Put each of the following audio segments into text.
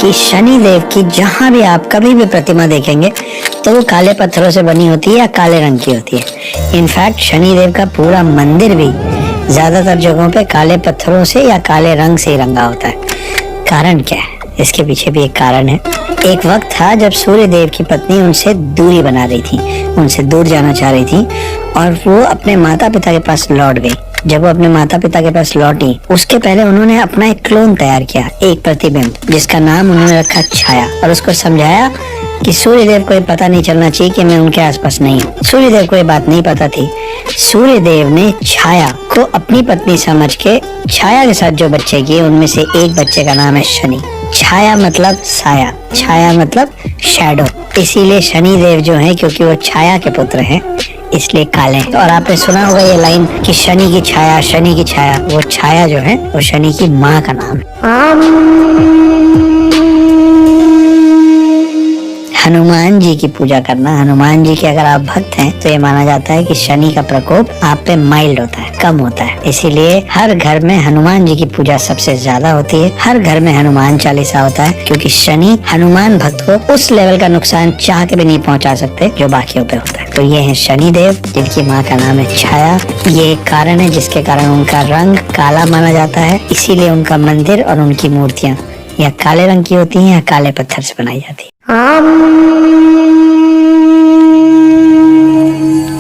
कि शनि देव की जहां भी आप कभी भी प्रतिमा देखेंगे तो वो काले पत्थरों से बनी होती है या काले रंग की होती है। इनफैक्ट शनि देव का पूरा मंदिर भी ज्यादातर जगहों पे काले पत्थरों से या काले रंग से ही रंगा होता है। कारण क्या है? इसके पीछे भी एक कारण है। एक वक्त था जब सूर्य देव की पत्नी उनसे दूरी बना रही थी, उनसे दूर जाना चाह रही थी और वो अपने माता पिता के पास लौट गई। जब वो अपने माता पिता के पास लौटी, उसके पहले उन्होंने अपना एक क्लोन तैयार किया, एक प्रतिबिंब, जिसका नाम उन्होंने रखा छाया, और उसको समझाया कि सूर्यदेव को ये पता नहीं चलना चाहिए कि मैं उनके आसपास नहीं हूँ। सूर्यदेव को ये बात नहीं पता थी। सूर्यदेव ने छाया को अपनी पत्नी समझ के छाया के साथ जो बच्चे किए उनमें से एक बच्चे का नाम है शनि। छाया मतलब साया, छाया मतलब शैडो। इसीलिए शनि देव जो है, क्योंकि वो छाया के पुत्र हैं, इसलिए काले हैं। और आपने सुना होगा ये लाइन कि शनि की छाया, शनि की छाया। वो छाया जो है वो शनि की माँ का नाम है। हनुमान जी की पूजा करना, हनुमान जी के अगर आप भक्त हैं तो ये माना जाता है कि शनि का प्रकोप आप पे माइल्ड होता है, कम होता है। इसीलिए हर घर में हनुमान जी की पूजा सबसे ज्यादा होती है। हर घर में हनुमान चालीसा होता है, क्योंकि शनि हनुमान भक्त को उस लेवल का नुकसान चाह के भी नहीं पहुंचा सकते जो बाकियों पे होता है। तो ये है शनि देव, जिनकी माँ का नाम है छाया। ये एक कारण है जिसके कारण उनका रंग काला माना जाता है। इसीलिए उनका मंदिर और उनकी मूर्तियाँ या काले रंग की होती हैं या काले पत्थर से बनाई जाती है।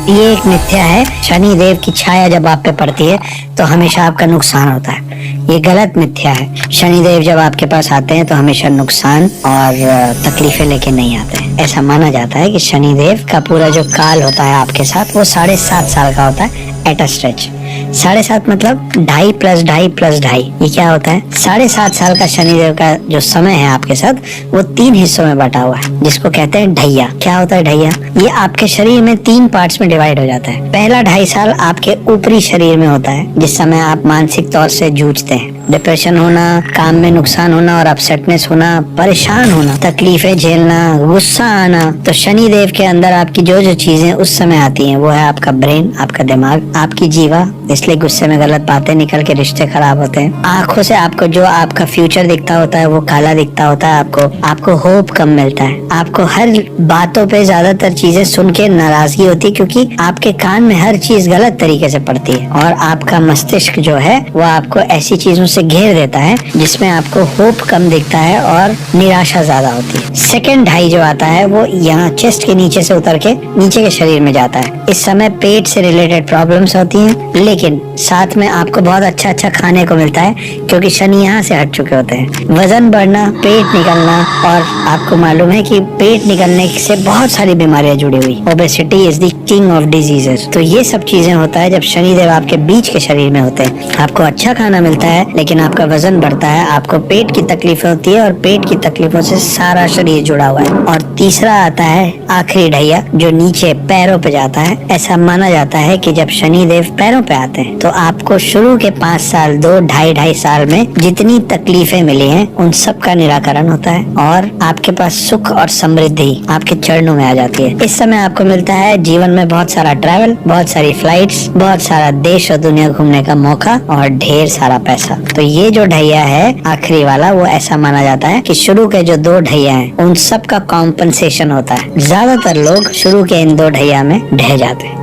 ये एक मिथ्या है। शनि देव की छाया जब आप पे पड़ती है तो हमेशा आपका नुकसान होता है। ये गलत मिथ्या है। शनि देव जब आपके पास आते हैं तो हमेशा नुकसान और तकलीफें लेके नहीं आते हैं। ऐसा माना जाता है कि शनि देव का पूरा जो काल होता है आपके साथ वो 7.5 साल का होता है एट अ स्ट्रेच। 7.5 मतलब 2.5 + 2.5 + 2.5। ये क्या होता है? 7.5 साल का शनिदेव का जो समय है आपके साथ वो 3 हिस्सों में बटा हुआ है, जिसको कहते हैं ढैया। क्या होता है ढैया? ये आपके शरीर में 3 पार्ट्स में डिवाइड हो जाता है। पहला 2.5 साल आपके ऊपरी शरीर में होता है, जिस समय आप मानसिक तौर से जूझते हैं। डिप्रेशन होना, काम में नुकसान होना और अपसेटनेस होना, परेशान होना, तकलीफें झेलना, गुस्सा आना। तो शनि देव के अंदर आपकी जो जो चीजें उस समय आती हैं वो है आपका ब्रेन, आपका दिमाग, आपकी जीवा। इसलिए गुस्से में गलत बातें निकल के रिश्ते खराब होते हैं। आंखों से आपको जो आपका फ्यूचर दिखता होता है वो काला दिखता होता है। आपको होप कम मिलता है। आपको हर बातों पे ज्यादातर चीजें सुन के नाराजगी होती है, क्योंकि आपके कान में हर चीज गलत तरीके से पड़ती है और आपका मस्तिष्क जो है वो आपको ऐसी चीजों से घेर देता है जिसमें आपको होप कम दिखता है और निराशा ज्यादा होती है। सेकंड 2.5 जो आता है वो यहाँ चेस्ट के नीचे से उतर के नीचे के शरीर में जाता है। इस समय पेट से रिलेटेड प्रॉब्लम्स होती हैं, लेकिन साथ में आपको बहुत अच्छा खाने को मिलता है, क्योंकि शनि यहाँ से हट चुके होते हैं। वजन बढ़ना, पेट निकलना, और आपको मालूम है कि पेट निकलने से बहुत सारी बीमारियां जुड़ी हुई। Obesity is the king of diseases. तो ये सब चीजें होता है जब शनिदेव आपके बीच के शरीर में होते हैं। आपको अच्छा खाना मिलता है लेकिन आपका वजन बढ़ता है, आपको पेट की तकलीफें होती है और पेट की तकलीफों से सारा शरीर जुड़ा हुआ है। और तीसरा आता है आखिरी ढैया, जो नीचे पैरों पे जाता है। ऐसा माना जाता है कि जब शनिदेव पैरों पे आते हैं तो आपको शुरू के 5 साल, 2-2.5 साल में जितनी तकलीफें मिली हैं उन सब का निराकरण होता है और आपके पास सुख और समृद्धि आपके चरणों में आ जाती है। इस समय आपको मिलता है जीवन में बहुत सारा ट्रैवल, बहुत सारी फ्लाइट्स, बहुत सारा देश और दुनिया घूमने का मौका और ढेर सारा पैसा। तो ये जो ढैया है आखिरी वाला, वो ऐसा माना जाता है कि शुरू के जो 2 ढैया हैं उन सब का कॉम्पनसेशन होता है। ज्यादातर लोग शुरू के इन 2 ढैया में ढह जाते हैं।